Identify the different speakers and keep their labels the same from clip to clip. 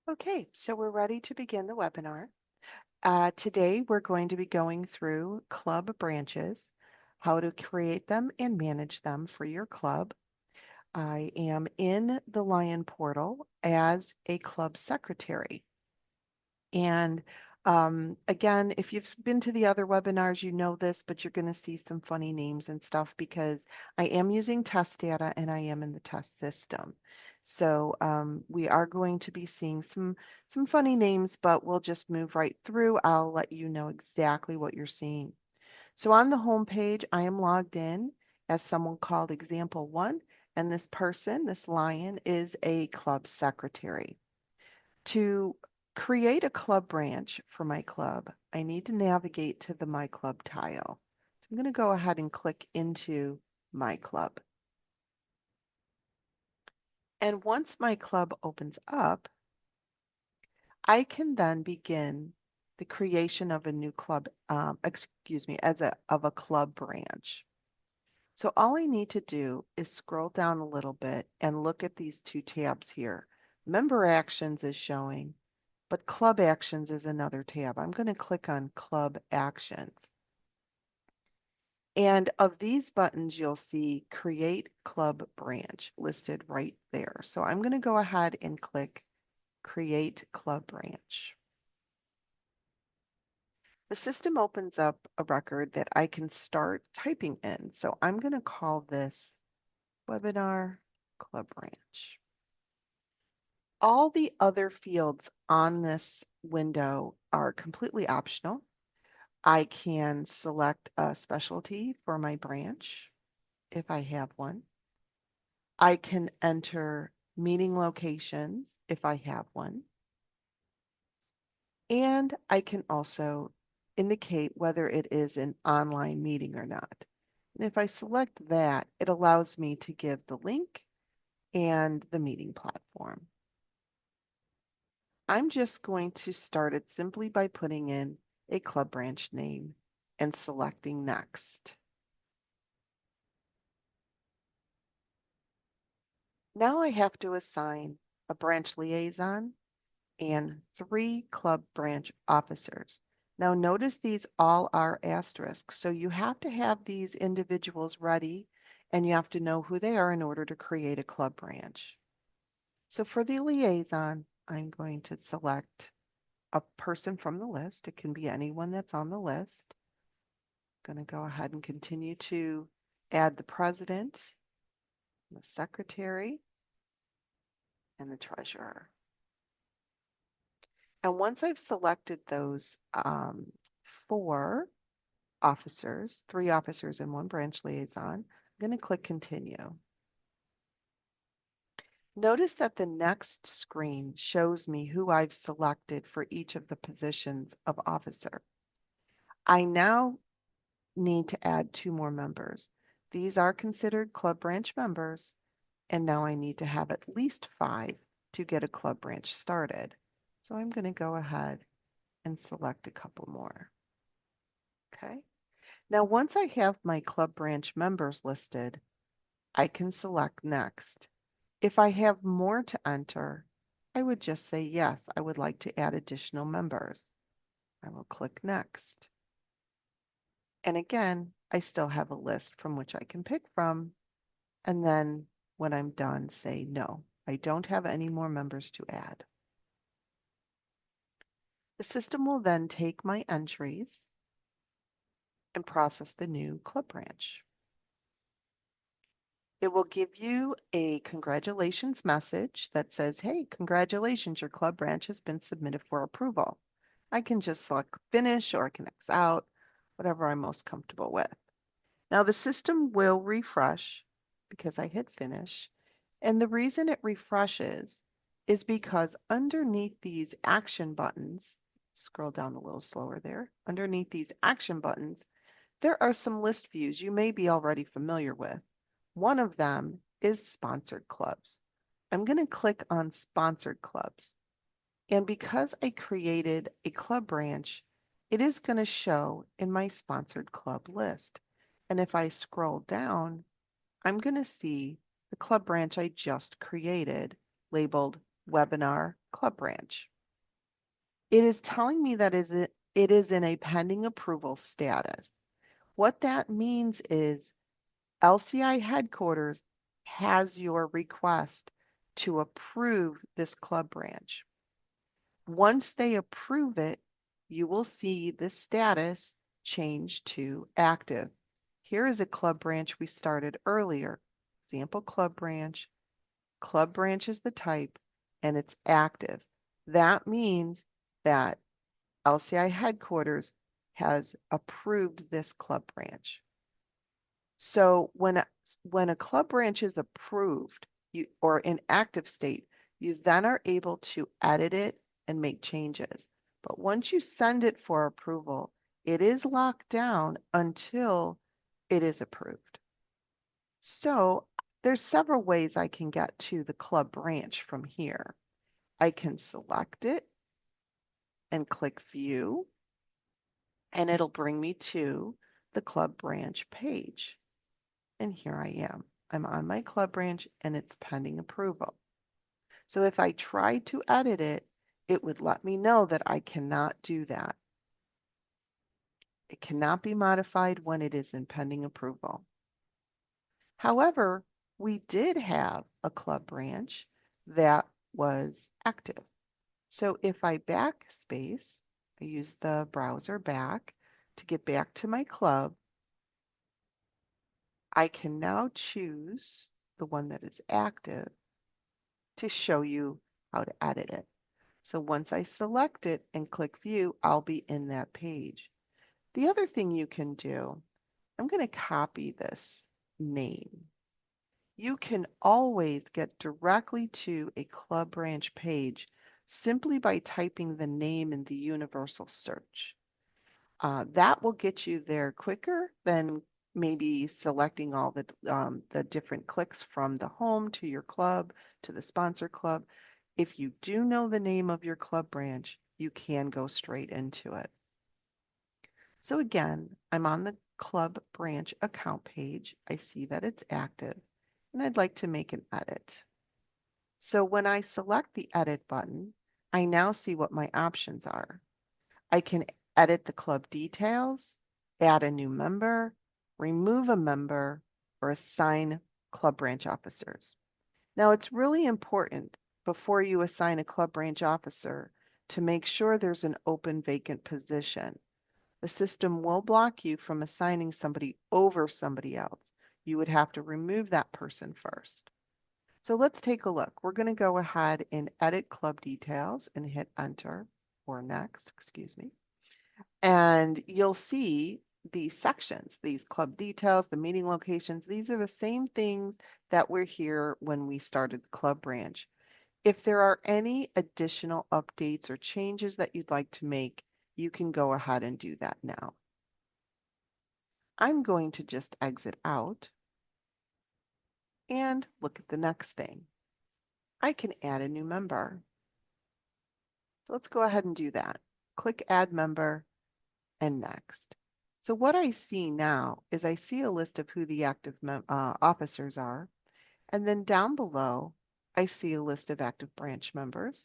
Speaker 1: Okay, so we're ready to begin the webinar. Today we're going to be going through club branches, how to create them and manage them for your club. I am in the Lion portal as a club secretary. And again, if you've been to the other webinars, you know this, but you're going to see some funny names and stuff because I am using test data and I am in the test system. So we are going to be seeing some funny names, but we'll just move right through. I'll let you know exactly what you're seeing. So on the home page, I am logged in as someone called example one, and this person, this lion, is a club secretary. To create a club branch for my club, I need to navigate to the My Club tile. So I'm going to go ahead and click into My Club. And once my club opens up, I can then begin the creation of a new club, of a club branch. So all I need to do is scroll down a little bit and look at these two tabs here. Member Actions is showing, but Club Actions is another tab. I'm going to click on Club Actions. And of these buttons, you'll see Create Club Branch listed right there. So I'm going to go ahead and click Create Club Branch. The system opens up a record that I can start typing in. So I'm going to call this Webinar Club Branch. All the other fields on this window are completely optional. I can select a specialty for my branch if I have one. I can enter meeting locations if I have one. And I can also indicate whether it is an online meeting or not. And if I select that, it allows me to give the link and the meeting platform. I'm just going to start it simply by putting in a club branch name and selecting next. Now I have to assign a branch liaison and 3 club branch officers. Now notice these all are asterisks, so you have to have these individuals ready and you have to know who they are in order to create a club branch. So for the liaison, I'm going to select a person from the list. It can be anyone that's on the list. I'm going to go ahead and continue to add the president, the secretary, and the treasurer. And once I've selected those 4 officers, 3 officers and 1 branch liaison, I'm going to click continue. Notice that the next screen shows me who I've selected for each of the positions of officer. I now need to add 2 more members. These are considered club branch members, and now I need to have at least 5 to get a club branch started. So I'm going to go ahead and select a couple more. Okay. Now, once I have my club branch members listed, I can select next. If I have more to enter, I would just say yes, I would like to add additional members. I will click next. And again, I still have a list from which I can pick from. And then when I'm done, say no, I don't have any more members to add. The system will then take my entries and process the new club branch. It will give you a congratulations message that says, hey, congratulations, your club branch has been submitted for approval. I can just select finish or I can X out, whatever I'm most comfortable with. Now the system will refresh because I hit finish. And the reason it refreshes is because underneath these action buttons, scroll down a little slower there, underneath these action buttons, there are some list views you may be already familiar with. One of them is sponsored clubs. I'm going to click on sponsored clubs. And because I created a club branch, it is going to show in my sponsored club list. And if I scroll down, I'm going to see the club branch I just created labeled webinar club branch. It is telling me that it is in a pending approval status. What that means is LCI headquarters has your request to approve this club branch. Once they approve it, you will see the status change to active. Here is a club branch we started earlier. Example club branch. Club branch is the type, and it's active. That means that LCI headquarters has approved this club branch. So when a club branch is approved or in active state, you then are able to edit it and make changes. But once you send it for approval, it is locked down until it is approved. So there's several ways I can get to the club branch from here. I can select it and click View, and it'll bring me to the club branch page. And here I am. I'm on my club branch and it's pending approval. So if I tried to edit it, it would let me know that I cannot do that. It cannot be modified when it is in pending approval. However, we did have a club branch that was active. So if I backspace, I use the browser back to get back to my club, I can now choose the one that is active to show you how to edit it. So once I select it and click View, I'll be in that page. The other thing you can do, I'm going to copy this name. You can always get directly to a club branch page simply by typing the name in the universal search. That will get you there quicker than maybe selecting all the different clicks from the home to your club to the sponsor club. If you do know the name of your club branch, you can go straight into it. So again, I'm on the club branch account page. I see that it's active and I'd like to make an edit. So when I select the edit button, I now see what my options are. I can edit the club details, add a new member, remove a member, or assign club branch officers. Now, it's really important before you assign a club branch officer to make sure there's an open vacant position. The system will block you from assigning somebody over somebody else. You would have to remove that person first. So let's take a look. We're going to go ahead and edit club details and hit enter or next, excuse me. And you'll see these sections, these club details, the meeting locations. These are the same things that were here when we started the club branch. If there are any additional updates or changes that you'd like to make, you can go ahead and do that now. I'm going to just exit out and look at the next thing. I can add a new member. So let's go ahead and do that. Click Add Member and Next. So what I see now is I see a list of who the active officers are. And then down below, I see a list of active branch members.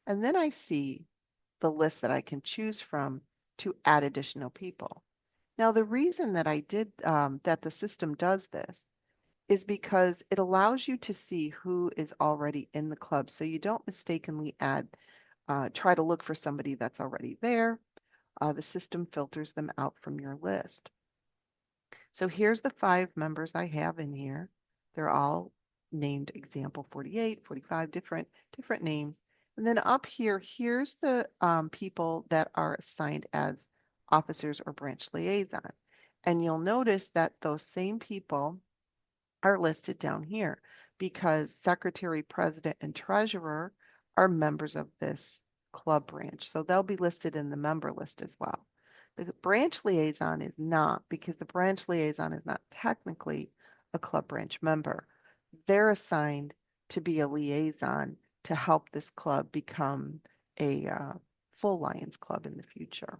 Speaker 1: And then I see the list that I can choose from to add additional people. Now, the reason that that the system does this is because it allows you to see who is already in the club, so you don't mistakenly try to look for somebody that's already there. The system filters them out from your list. So here's the 5 members I have in here. They're all named example 48, 45, different names. And then up here, here's the people that are assigned as officers or branch liaison. And you'll notice that those same people are listed down here because secretary, president, and treasurer are members of this club branch. So they'll be listed in the member list as well. The branch liaison is not, because the branch liaison is not technically a club branch member. They're assigned to be a liaison to help this club become a full Lions Club in the future.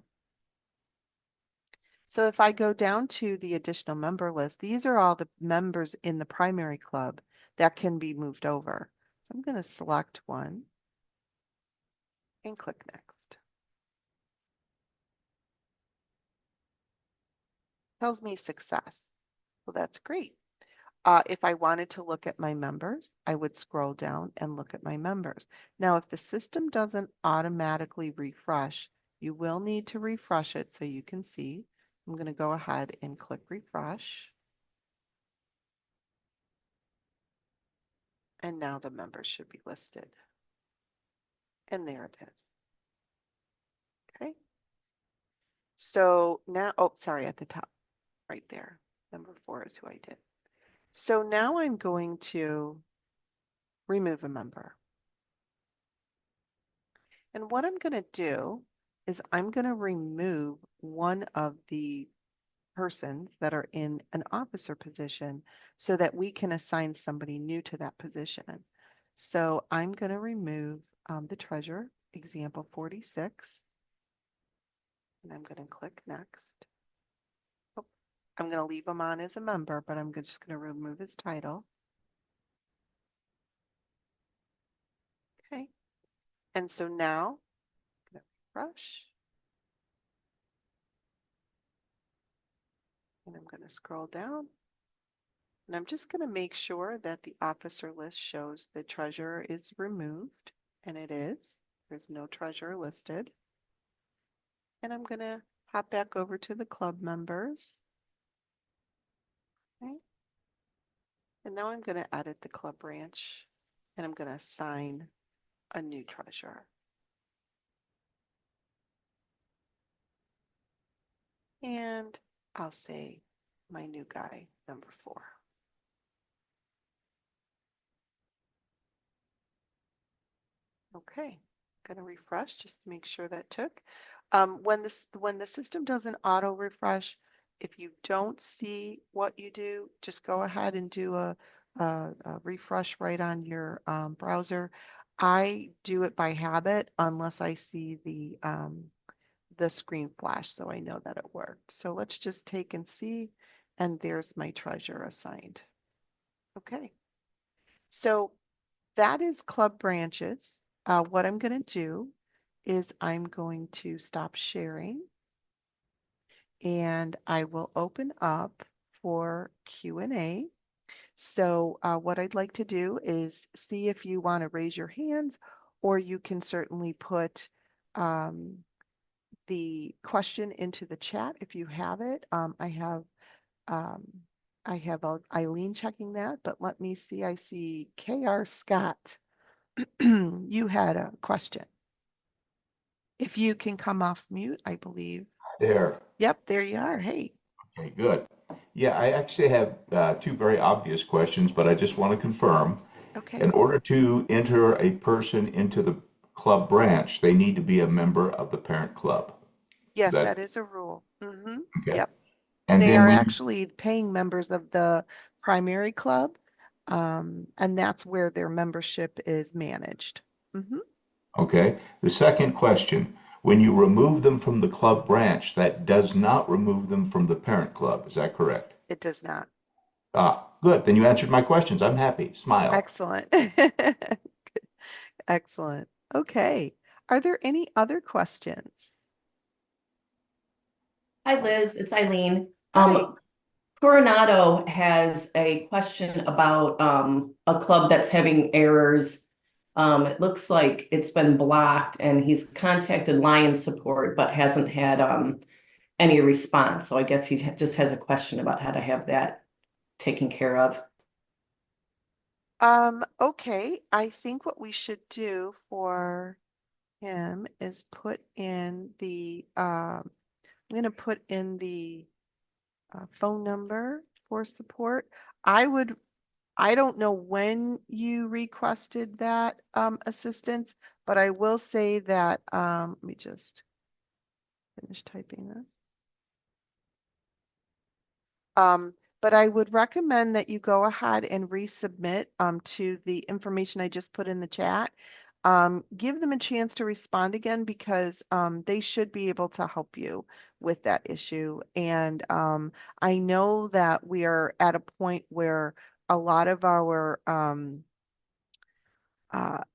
Speaker 1: So if I go down to the additional member list, these are all the members in the primary club that can be moved over. So I'm going to select one and click Next. Tells me success. Well, that's great. If I wanted to look at my members, I would scroll down and look at my members. Now, if the system doesn't automatically refresh, you will need to refresh it so you can see. I'm going to go ahead and click refresh. And now the members should be listed. And there it is. Okay. So now, oh, sorry, at the top, right there. Number 4 is who I did. So now I'm going to remove a member. And what I'm going to do is I'm going to remove one of the persons that are in an officer position so that we can assign somebody new to that position. So I'm going to remove the treasurer, example 46, and I'm going to click next. Oh, I'm going to leave him on as a member, but I'm just going to remove his title. Okay. And so now I'm going to refresh. And I'm going to scroll down. And I'm just going to make sure that the officer list shows the treasurer is removed, and it is. There's no treasurer listed. And I'm going to hop back over to the club members. Okay. And now I'm going to edit the club branch, and I'm going to assign a new treasurer. And I'll say my new guy, number 4. Okay, going to refresh just to make sure that took. When the system doesn't auto refresh, if you don't see what you do, just go ahead and do a refresh right on your browser. I do it by habit unless I see the screen flash, so I know that it worked. So let's just take and see, and there's my treasure assigned. Okay, so that is club branches. What I'm going to do is I'm going to stop sharing and I will open up for Q&A. So what I'd like to do is see if you want to raise your hands, or you can certainly put um, the question into the chat if you have it. Um, I have Eileen checking that, but let me see. I see KR Scott. You had a question. If you can come off mute, I believe.
Speaker 2: There.
Speaker 1: Yep, there you are. Hey,
Speaker 2: Okay, good. Yeah, I actually have two very obvious questions, but I just want to confirm.
Speaker 1: okay.
Speaker 2: In order to enter a person into the club branch, they need to be a member of the parent club. Is
Speaker 1: Yes,
Speaker 2: that
Speaker 1: that is a rule.
Speaker 2: okay?
Speaker 1: Yep.
Speaker 2: And
Speaker 1: They
Speaker 2: then
Speaker 1: are
Speaker 2: when you,
Speaker 1: actually paying members of the primary club, and that's where their membership is managed. hmm
Speaker 2: okay, the second question, when you remove them from the club branch, that does not remove them from the parent club. Is that correct?
Speaker 1: It does not.
Speaker 2: Ah, good. Then you answered my questions. I'm happy. Smile.
Speaker 1: Excellent. Excellent. Okay. Are there any other questions?
Speaker 3: Hi, Liz. It's Eileen.
Speaker 1: Hi.
Speaker 3: Coronado has a question about a club that's having errors. It looks like it's been blocked, and he's contacted Lion support but hasn't had any response. So I guess he just has a question about how to have that taken care of.
Speaker 1: Okay. I think what we should do for him is put in I'm going to put in the phone number for support. I would, I don't know when you requested that assistance, but I will say that, let me just finish typing this. But I would recommend that you go ahead and resubmit to the information I just put in the chat. Give them a chance to respond again because they should be able to help you with that issue. And I know that we are at a point where a lot of our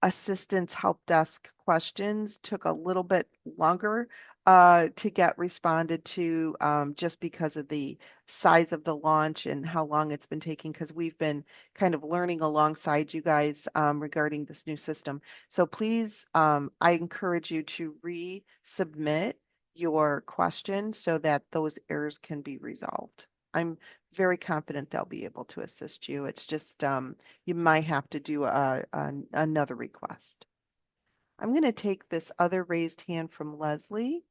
Speaker 1: assistance help desk questions took a little bit longer to get responded to just because of the size of the launch and how long it's been taking because we've been kind of learning alongside you guys regarding this new system. So please, I encourage you to resubmit your question so that those errors can be resolved. I'm very confident they'll be able to assist you. It's just you might have to do another request. I'm going to take this other raised hand from Leslie.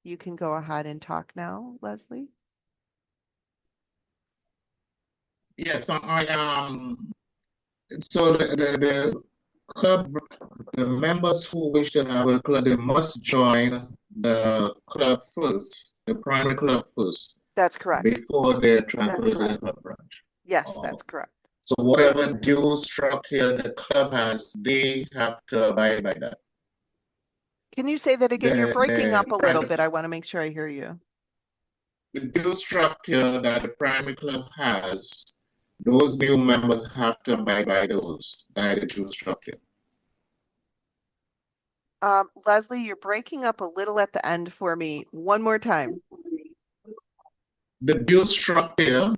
Speaker 1: You can go ahead and talk now, Leslie.
Speaker 4: Yes, so the club, the members who wish to have a club, they must join the club first, the primary club first,
Speaker 1: That's correct.
Speaker 4: before they transfer to the club branch.
Speaker 1: Yes,
Speaker 4: Oh.
Speaker 1: that's correct.
Speaker 4: So whatever due structure the club has, they have to abide by that.
Speaker 1: Can you say that again? You're breaking
Speaker 4: The
Speaker 1: up a little bit. I want to make sure I hear you.
Speaker 4: the due structure that the primary club has, those new members have to abide by those, by the due structure.
Speaker 1: Leslie, you're breaking up a little at the end for me. One more time.
Speaker 4: The due structure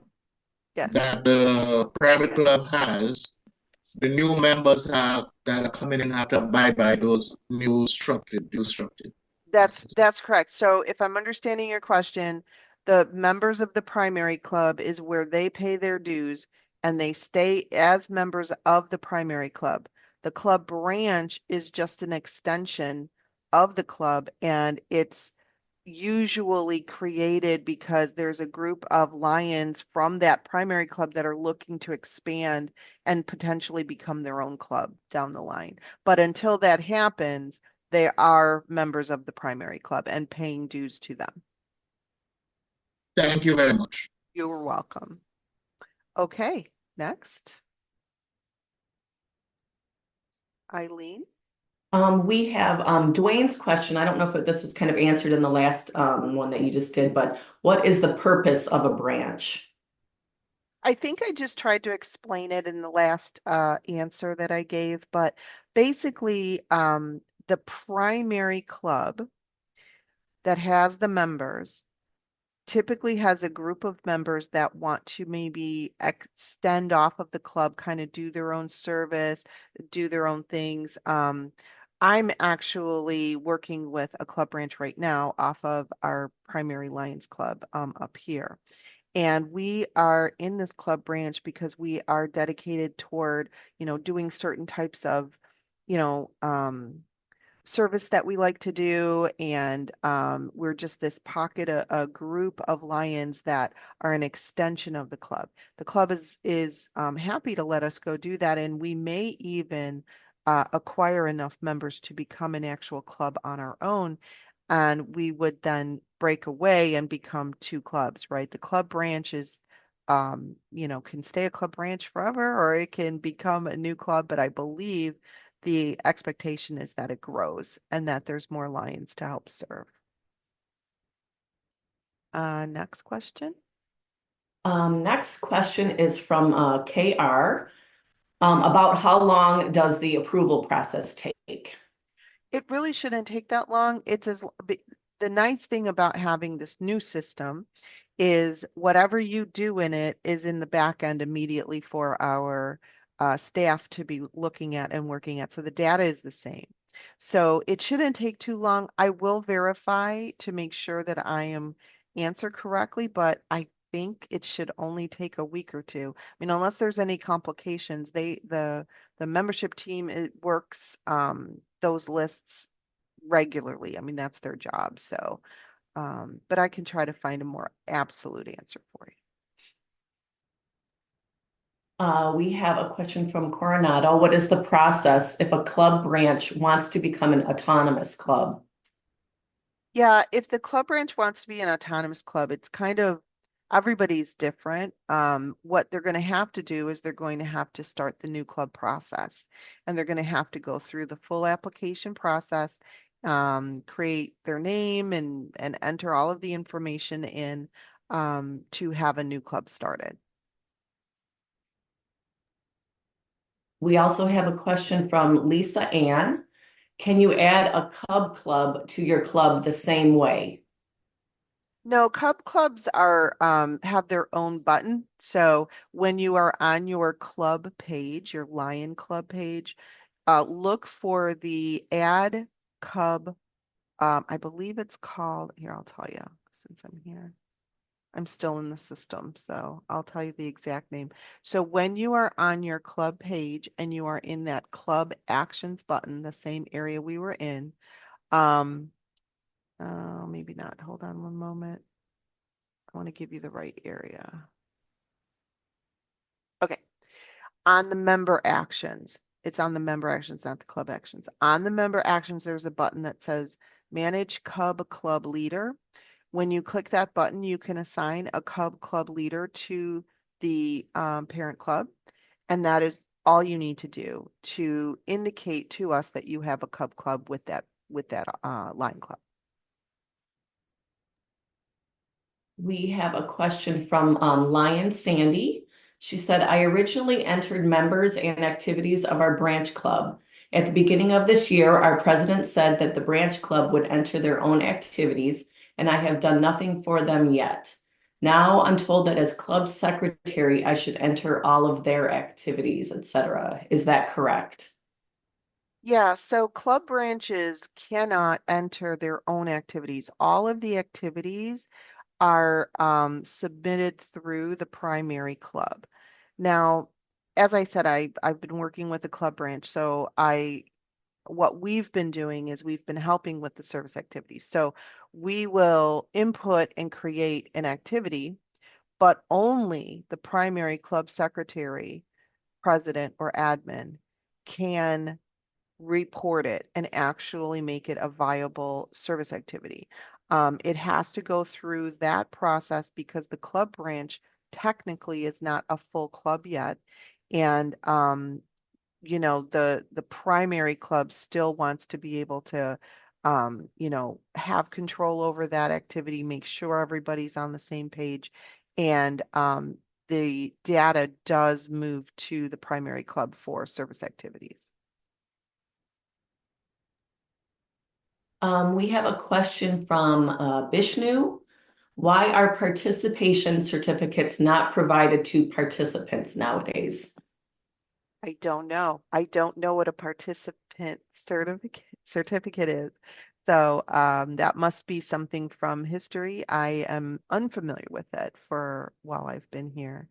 Speaker 1: Yes.
Speaker 4: that the private club has, the new members have that are coming in have to abide by those due structure.
Speaker 1: That's correct. So if I'm understanding your question, the members of the primary club is where they pay their dues and they stay as members of the primary club. The club branch is just an extension of the club and it's usually created because there's a group of lions from that primary club that are looking to expand and potentially become their own club down the line. But until that happens, they are members of the primary club and paying dues to them.
Speaker 4: Thank you very much.
Speaker 1: You're welcome. Okay, next. Eileen.
Speaker 3: We have Dwayne's question. I don't know if this was kind of answered in the last one that you just did, but what is the purpose of a branch?
Speaker 1: I think I just tried to explain it in the last answer that I gave, but basically, the primary club that has the members typically has a group of members that want to maybe extend off of the club, kind of do their own service, do their own things. I'm actually working with a club branch right now off of our primary Lions Club up here. And we are in this club branch because we are dedicated toward, doing certain types of, you know, service that we like to do. And we're just this pocket, a group of lions that are an extension of the club. The club is happy to let us go do that. And we may even acquire enough members to become an actual club on our own. And we would then break away and become two clubs, right? The club branch is can stay a club branch forever or it can become a new club, but I believe the expectation is that it grows and that there's more lions to help serve. Next question.
Speaker 3: Next question is from KR about how long does the approval process take?
Speaker 1: It really shouldn't take that long. The nice thing about having this new system is whatever you do in it is in the back end immediately for our staff to be looking at and working at. So the data is the same. So it shouldn't take too long. I will verify to make sure that I am answered correctly, but I think it should only take a week or two. I mean, unless there's any complications, the membership team it works those lists regularly. I mean, that's their job. So but I can try to find a more absolute answer for you.
Speaker 3: We have a question from Coronado. What is the process if a club branch wants to become an autonomous club?
Speaker 1: Yeah, if the club branch wants to be an autonomous club, it's kind of everybody's different. What they're going to have to do is they're going to have to start the new club process, and they're going to have to go through the full application process, create their name and enter all of the information in to have a new club started.
Speaker 3: We also have a question from Lisa Ann. Can you add a Cub Club to your club the same way?
Speaker 1: No, Cub Clubs are have their own button. So when you are on your club page, your Lion Club page, look for the Add Cub. I believe it's called, here, I'll tell you since I'm here. I'm still in the system, so I'll tell you the exact name. So when you are on your club page and you are in that club actions button, the same area we were in, um, maybe not. Hold on one moment. I want to give you the right area. Okay, on the member actions. It's on the member actions, not the club actions. On the member actions, there's a button that says Manage Cub Club Leader. When you click that button, you can assign a Cub Club leader to the parent club, and that is all you need to do to indicate to us that you have a Cub Club with that line club.
Speaker 3: We have a question from Lion Sandy. She said, I originally entered members and activities of our branch club. At the beginning of this year, our president said that the branch club would enter their own activities, and I have done nothing for them yet. Now I'm told that as club secretary, I should enter all of their activities, etc. Is that correct?
Speaker 1: Yeah, so club branches cannot enter their own activities. All of the activities are submitted through the primary club. Now, as I said, I've been working with the club branch, so what we've been doing is we've been helping with the service activities. So we will input and create an activity, but only the primary club secretary, president, or admin can report it and actually make it a viable service activity. It has to go through that process because the club branch technically is not a full club yet. And the primary club still wants to be able to have control over that activity, make sure everybody's on the same page, and the data does move to the primary club for service activities.
Speaker 3: We have a question from Bishnu. Why are participation certificates not provided to participants nowadays?
Speaker 1: I don't know. I don't know what a participant certificate is. So that must be something from history. I am unfamiliar with it for while I've been here.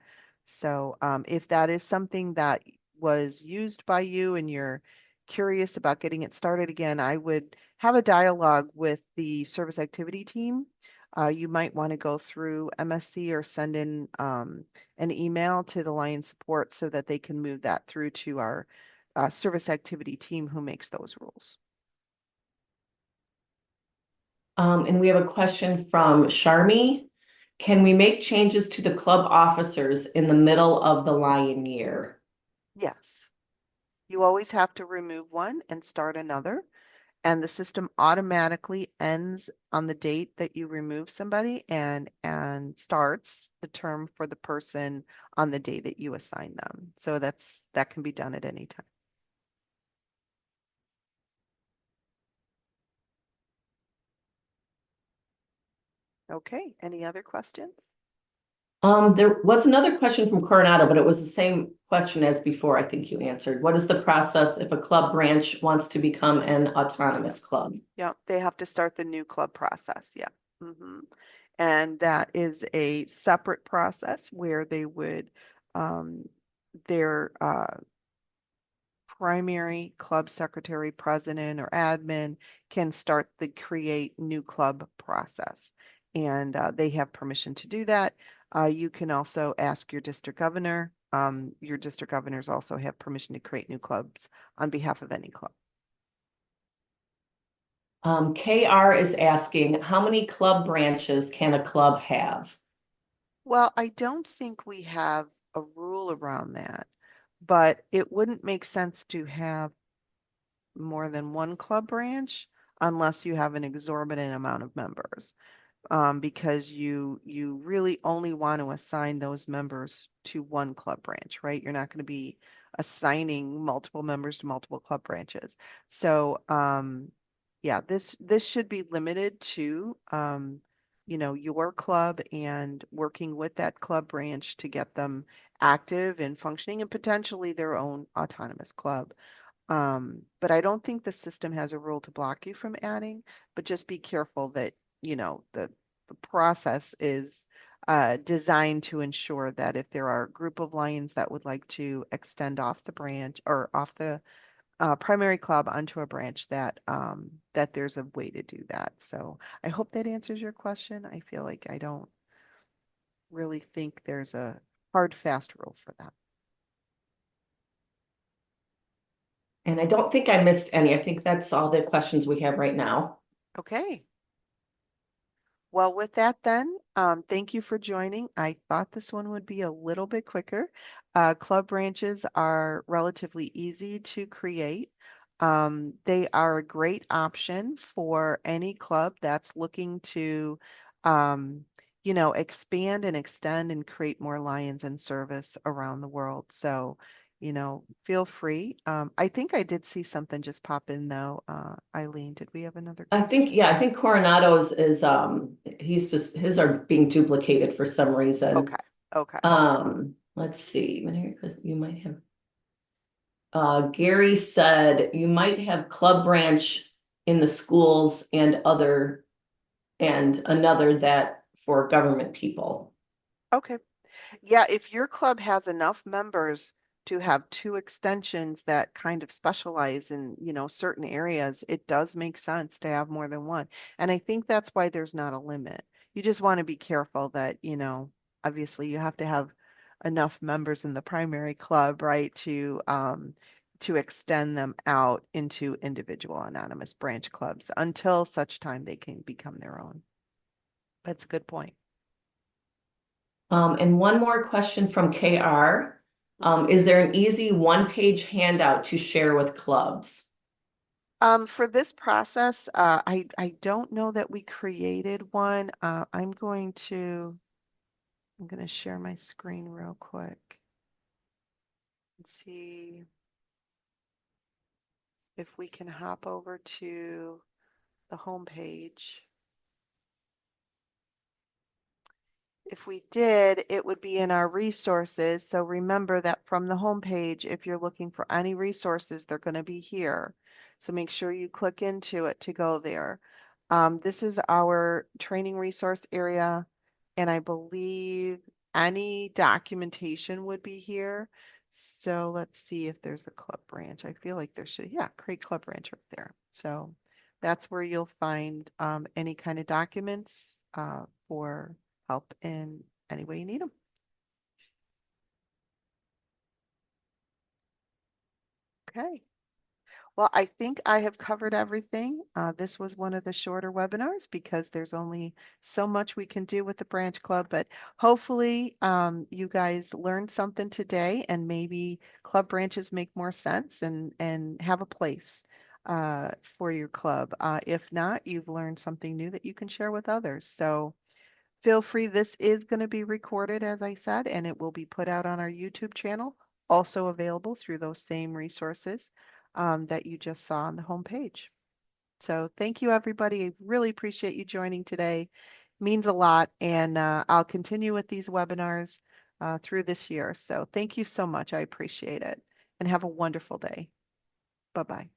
Speaker 1: So if that is something that was used by you and you're curious about getting it started again, I would have a dialogue with the service activity team. You might want to go through MSC or send in an email to the Lion support so that they can move that through to our service activity team who makes those rules.
Speaker 3: And we have a question from Sharmi. Can we make changes to the club officers in the middle of the Lion year?
Speaker 1: Yes, you always have to remove one and start another, and the system automatically ends on the date that you remove somebody and starts the term for the person on the day that you assign them. So that can be done at any time. Okay, any other questions?
Speaker 3: There was another question from Coronado, but it was the same question as before. I think you answered. What is the process if a club branch wants to become an autonomous club?
Speaker 1: Yeah, they have to start the new club process. Yeah. hmm And that is a separate process where they would, their primary club secretary, president, or admin can start the create new club process. And they have permission to do that. You can also ask your district governor. Your district governors also have permission to create new clubs on behalf of any club.
Speaker 3: KR is asking, how many club branches can a club have?
Speaker 1: Well, I don't think we have a rule around that, but it wouldn't make sense to have more than one club branch unless you have an exorbitant amount of members, because you really only want to assign those members to one club branch, right? You're not going to be assigning multiple members to multiple club branches. So, yeah, this should be limited to, your club and working with that club branch to get them active and functioning and potentially their own autonomous club. But I don't think the system has a rule to block you from adding, but just be careful that, the process is designed to ensure that if there are a group of lions that would like to extend off the branch or off the primary club onto a branch, that there's a way to do that. So I hope that answers your question. I feel like I don't really think there's a hard, fast rule for that.
Speaker 3: And I don't think I missed any. I think that's all the questions we have right now.
Speaker 1: Okay. Well, with that then, thank you for joining. I thought this one would be a little bit quicker. Club branches are relatively easy to create. They are a great option for any club that's looking to, expand and extend and create more lions in service around the world. So, feel free. I think I did see something just pop in though. Eileen, did we have another
Speaker 3: I think,
Speaker 1: question?
Speaker 3: yeah, I think Coronado's is he's just his are being duplicated for some reason.
Speaker 1: Okay. Okay.
Speaker 3: Let's see. Because you might have Gary said you might have club branch in the schools and another that for government people.
Speaker 1: Okay. Yeah, if your club has enough members to have two extensions that kind of specialize in, certain areas, it does make sense to have more than one. And I think that's why there's not a limit. You just want to be careful that, obviously you have to have enough members in the primary club, right, to extend them out into individual anonymous branch clubs until such time they can become their own. That's a good point.
Speaker 3: And one more question from KR.
Speaker 1: Mhm.
Speaker 3: Is there an easy one-page handout to share with clubs?
Speaker 1: For this process, I don't know that we created one. I'm going to share my screen real quick and see if we can hop over to the home page. If we did, it would be in our resources. So remember that from the home page, if you're looking for any resources, they're going to be here. So make sure you click into it to go there. This is our training resource area, and I believe any documentation would be here. So let's see if there's a club branch. I feel like there should, yeah, create club branch right there. So that's where you'll find any kind of documents for help in any way you need them. Okay. Well, I think I have covered everything. This was one of the shorter webinars because there's only so much we can do with the branch club, but hopefully you guys learned something today and maybe club branches make more sense and have a place for your club. If not, you've learned something new that you can share with others. So feel free. This is going to be recorded, as I said, and it will be put out on our YouTube channel, also available through those same resources that you just saw on the homepage. So thank you, everybody. I really appreciate you joining today. Means a lot, and I'll continue with these webinars through this year. So thank you so much. I appreciate it, and have a wonderful day. Bye-bye.